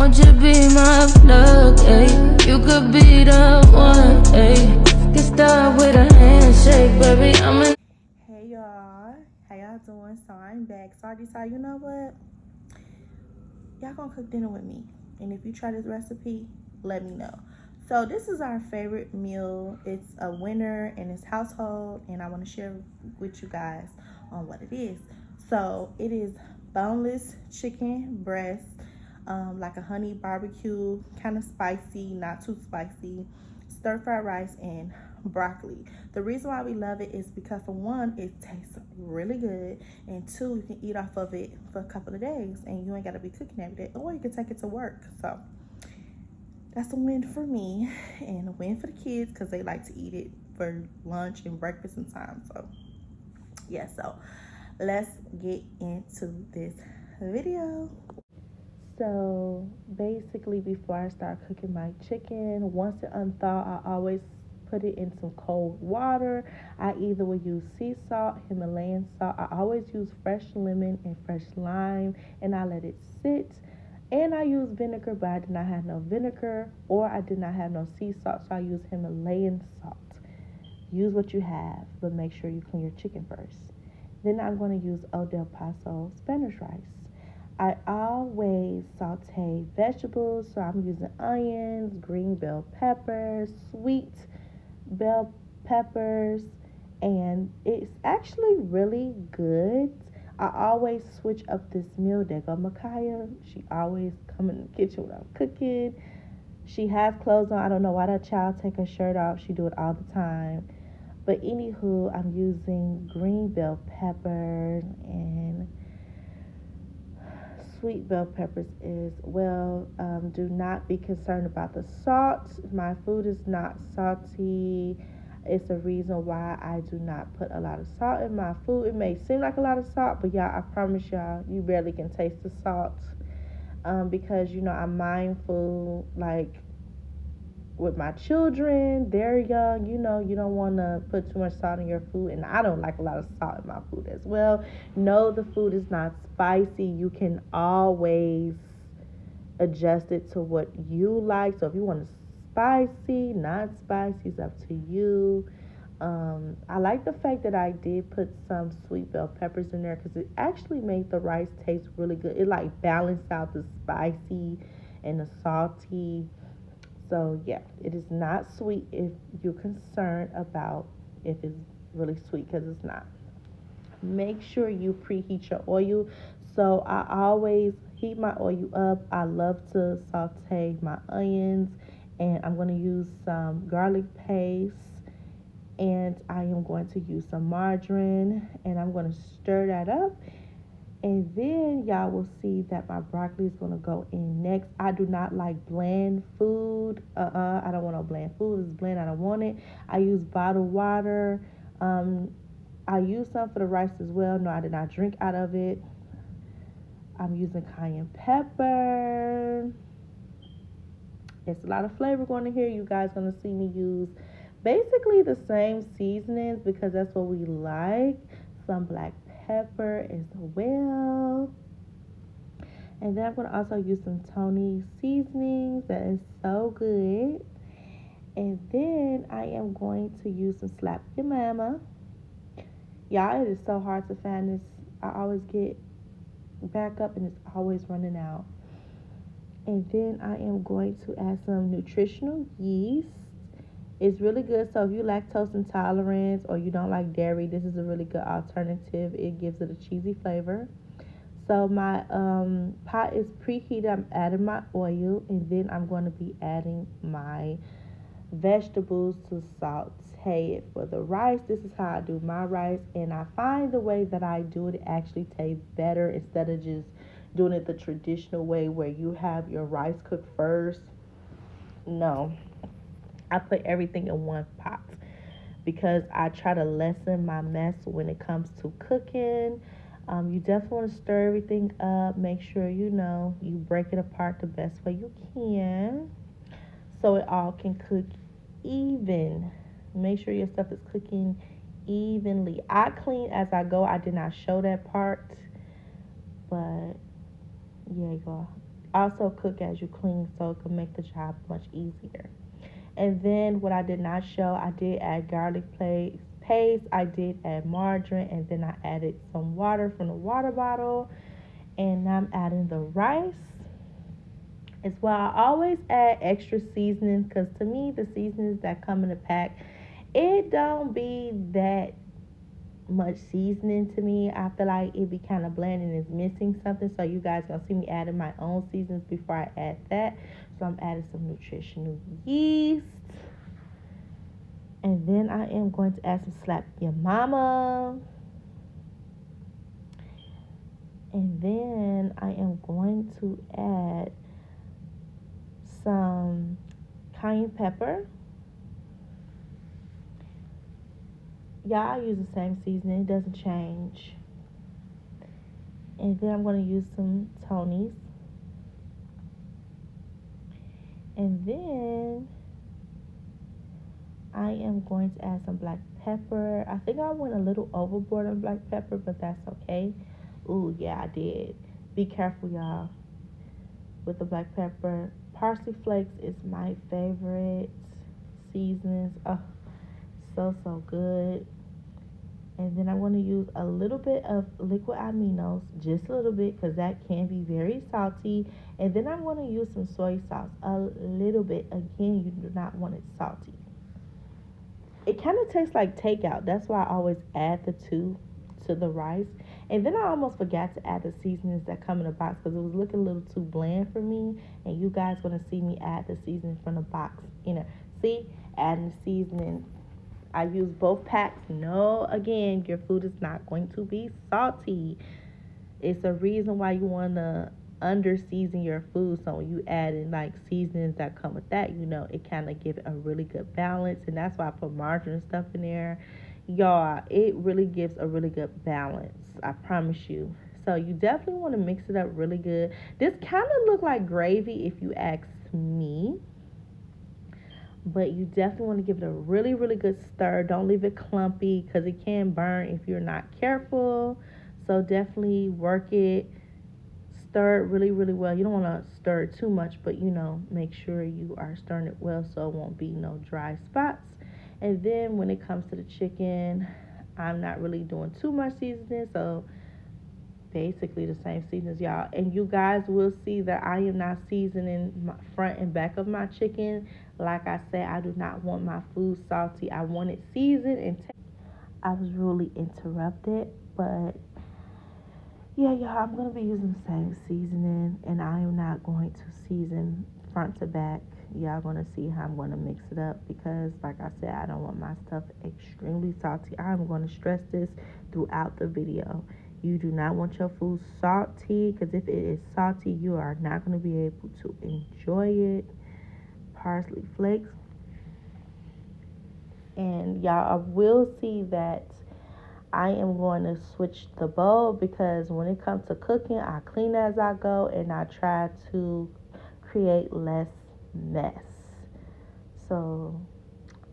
Won't you be my plug, ayy? You could be the one, ayy. Get started with a handshake, baby. Hey y'all, how y'all doing? So I'm back. So I decided, you know what? Y'all gonna cook dinner with me. And if you try this recipe, let me know. So this is our favorite meal. It's a winner in this household, and I want to share with you guys on what it is. So it is boneless chicken breast, like a honey barbecue, kind of spicy, not too spicy, stir fried rice, and broccoli. The reason why we love it is because, for one, it tastes really good, and two, you can eat off of it for a couple of days and you ain't got to be cooking every day, or you can take it to work. So that's a win for me and a win for the kids because they like to eat it for lunch and breakfast and time. So yeah, so let's get into this video. So basically, before I start cooking my chicken, once it unthaw, I always put it in some cold water. I either will use sea salt, Himalayan salt. I always use fresh lemon and fresh lime, and I let it sit. And I use vinegar, but I did not have no vinegar, or I did not have no sea salt, so I use Himalayan salt. Use what you have, but make sure you clean your chicken first. Then I'm going to use Eau del Paso Spanish rice. I always saute vegetables, so I'm using onions, green bell peppers, sweet bell peppers, and it's actually really good. I always switch up this meal. There go Micaiah. She always come in the kitchen when I'm cooking. She has clothes on. I don't know why that child take her shirt off. She do it all the time. But anywho, I'm using green bell peppers and sweet bell peppers as well. Do not be concerned about the salt. My food is not salty. It's a reason why I do not put a lot of salt in my food. It may seem like a lot of salt, but y'all, I promise y'all, you barely can taste the salt. Because, you know, I'm mindful, like, with my children, they're young, you know, you don't want to put too much salt in your food, and I don't like a lot of salt in my food as well. No, the food is not spicy. You can always adjust it to what you like. So if you want it spicy, not spicy, it's up to you. I like the fact that I did put some sweet bell peppers in there because it actually made the rice taste really good. It like balanced out the spicy and the salty. So yeah, it is not sweet if you're concerned about if it's really sweet, because it's not. Make sure you preheat your oil. So I always heat my oil up. I love to saute my onions, and I'm going to use some garlic paste, and I am going to use some margarine, and I'm going to stir that up. And then y'all will see that my broccoli is going to go in next. I do not like bland food. I don't want no bland food. It's bland. I don't want it. I use bottled water. I use some for the rice as well. No, I did not drink out of it. I'm using cayenne pepper. It's a lot of flavor going in here. You guys going to see me use basically the same seasonings because that's what we like. Some black pepper as well. And then I'm going to also use some Tony seasonings. That is so good. And then I am going to use some Slap Your Mama. Y'all, it is so hard to find this. I always get back up and it's always running out. And then I am going to add some nutritional yeast. It's really good. So if you lactose intolerant or you don't like dairy, this is a really good alternative. It gives it a cheesy flavor. So my pot is preheated. I'm adding my oil, and then I'm going to be adding my vegetables to saute it for the rice. This is how I do my rice, and I find the way that I do it actually tastes better instead of just doing it the traditional way where you have your rice cooked first. No, I put everything in one pot because I try to lessen my mess when it comes to cooking. You definitely want to stir everything up. Make sure you know you break it apart the best way you can so it all can cook even. Make sure your stuff is cooking evenly. I clean as I go. I did not show that part, but yeah, y'all. also cook as you clean, so it can make the job much easier. And then what I did not show, I did add garlic paste, I did add margarine, and then I added some water from the water bottle. And now I'm adding the rice as well. I always add extra seasoning because to me the seasonings that come in a pack, it don't be that much seasoning to me. I feel like it be kind of bland and it's missing something. So you guys gonna see me adding my own seasonings before I add that. So I'm adding some nutritional yeast. And then I am going to add some slap your mama. And then I am going to add some cayenne pepper. Yeah, I use the same seasoning. It doesn't change. And then I'm going to use some Tony's. And then I am going to add some black pepper. I think I went a little overboard on black pepper, but that's okay. Ooh, yeah, I did. Be careful, y'all, with the black pepper. Parsley flakes is my favorite seasonings. Oh, so good. And then I'm going to use a little bit of liquid aminos, just a little bit, because that can be very salty. And then I'm going to use some soy sauce, a little bit. Again, you do not want it salty. It kind of tastes like takeout. That's why I always add the two to the rice. And then I almost forgot to add the seasonings that come in the box because it was looking a little too bland for me. And you guys going to see me add the seasoning from the box. See, adding the seasoning. I use both packs. No, again, your food is not going to be salty. It's a reason why you want to under season your food. So when you add in like seasonings that come with that, it kind of give it a really good balance. And that's why I put margarine and stuff in there. Y'all, it really gives a really good balance. I promise you. So you definitely want to mix it up really good. This kind of look like gravy if you ask me. But you definitely want to give it a really, really good stir. Don't leave it clumpy because it can burn if you're not careful. So definitely work it. Stir it really, really well. You don't want to stir it too much, but make sure you are stirring it well so it won't be no dry spots. And then when it comes to the chicken, I'm not really doing too much seasoning, so basically the same seasonings, y'all. And you guys will see that I am not seasoning my front and back of my chicken. Like I said, I do not want my food salty. I want it seasoned and I was really interrupted, but yeah, y'all, I'm going to be using the same seasoning, and I am not going to season front to back. Y'all going to see how I'm going to mix it up because, like I said, I don't want my stuff extremely salty. I'm going to stress this throughout the video. You do not want your food salty because if it is salty, you are not going to be able to enjoy it. Parsley flakes. And y'all will see that I am going to switch the bowl because when it comes to cooking, I clean as I go and I try to create less mess. So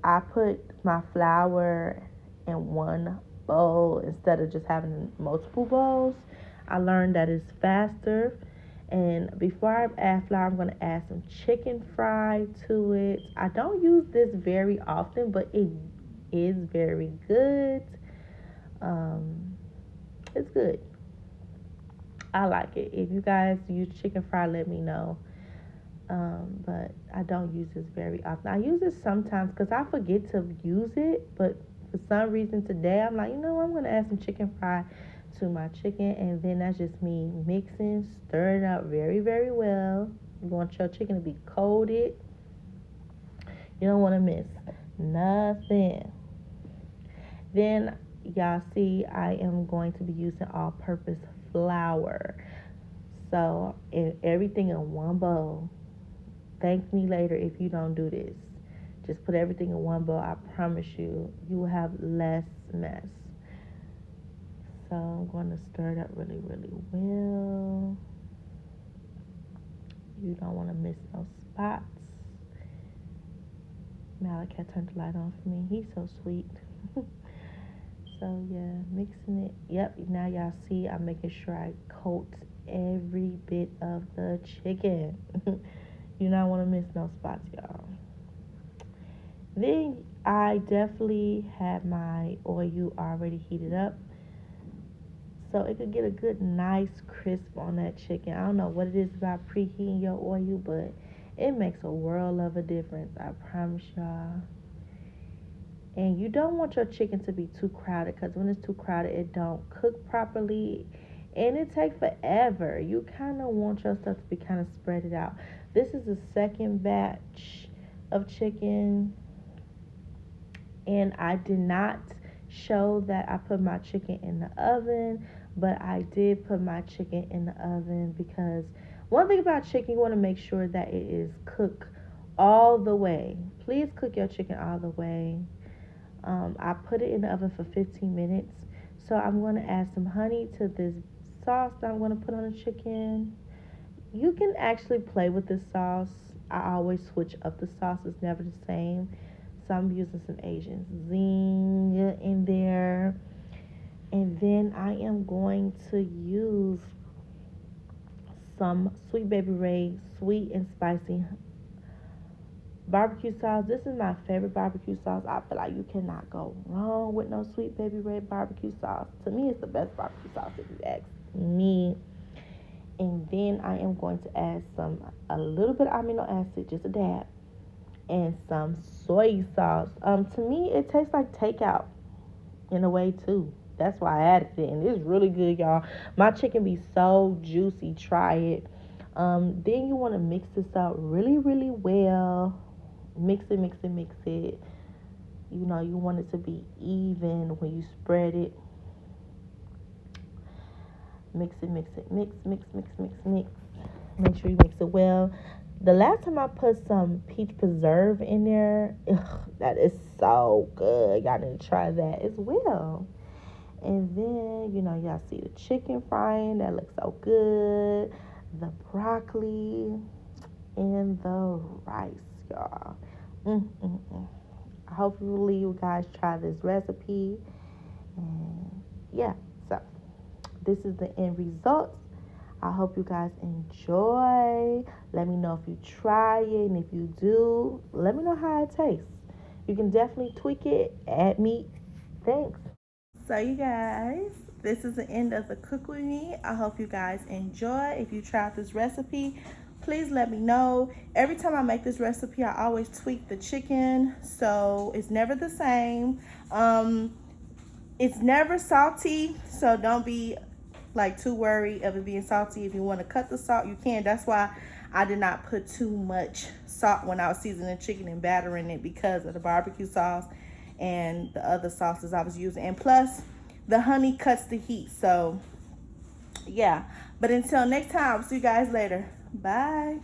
I put my flour in one bowl instead of just having multiple bowls. I learned that it's faster. And before I add flour, I'm going to add some chicken fry to it. I don't use this very often, but it is very good. It's good. I like it. If you guys use chicken fry, let me know. But I don't use this very often. I use it sometimes because I forget to use it. But for some reason today, I'm like, I'm going to add some chicken fry to my chicken. And then that's just me mixing, stirring it up very, very well. You want your chicken to be coated. You don't want to miss nothing. Then y'all see I am going to be using all-purpose flour. So everything in one bowl. Thank me later if you don't do this. Just put everything in one bowl. I promise you, you will have less mess. So I'm going to stir it up really, really well. You don't want to miss no spots. Malachi turned the light on for me. He's so sweet. So yeah, mixing it. Yep, now y'all see I'm making sure I coat every bit of the chicken. You don't want to miss no spots, y'all. Then I definitely had my oil already heated up, so it could get a good nice crisp on that chicken. I don't know what it is about preheating your oil, but it makes a world of a difference, I promise y'all. And you don't want your chicken to be too crowded, because when it's too crowded, it don't cook properly and it takes forever. You kind of want your stuff to be kind of spread it out. This is the second batch of chicken, and I did not show that I put my chicken in the oven, but I did put my chicken in the oven because one thing about chicken, you want to make sure that it is cooked all the way. Please cook your chicken all the way. I put it in the oven for 15 minutes. So I'm going to add some honey to this sauce that I'm going to put on the chicken. You can actually play with this sauce. I always switch up the sauce. It's never the same. So I'm using some Asian zing in there. And then I am going to use some Sweet Baby Ray sweet and spicy barbecue sauce. This is my favorite barbecue sauce. I feel like you cannot go wrong with no Sweet Baby Ray barbecue sauce. To me, it's the best barbecue sauce if you ask me. And then I am going to add a little bit of amino acid, just a dab, and some soy sauce. To me, it tastes like takeout in a way too. That's why I added it, and it's really good, y'all. My chicken be so juicy. Try it. Then you want to mix this up really, really well. Mix it, mix it, mix it. You know, you want it to be even when you spread it. Mix it, mix it, mix, mix, mix, mix, mix. Make sure you mix it well. The last time I put some peach preserve in there, that is so good. Y'all need to try that as well. And then, you know, y'all see the chicken frying. That looks so good. The broccoli and the rice, y'all. Hopefully you guys try this recipe. And yeah, so this is the end result. I hope you guys enjoy. Let me know if you try it, and if you do, let me know how it tastes. You can definitely tweak it, add meat. Thanks. So you guys, this is the end of the cook with me. I hope you guys enjoy. If you tried this recipe, please let me know. Every time I make this recipe, I always tweak the chicken, so it's never the same. It's never salty, so don't be like too worried of it being salty. If you want to cut the salt, you can. That's why I did not put too much salt when I was seasoning the chicken and battering it, because of the barbecue sauce and the other sauces I was using. And plus, the honey cuts the heat. So, yeah. But until next time, I'll see you guys later. Bye.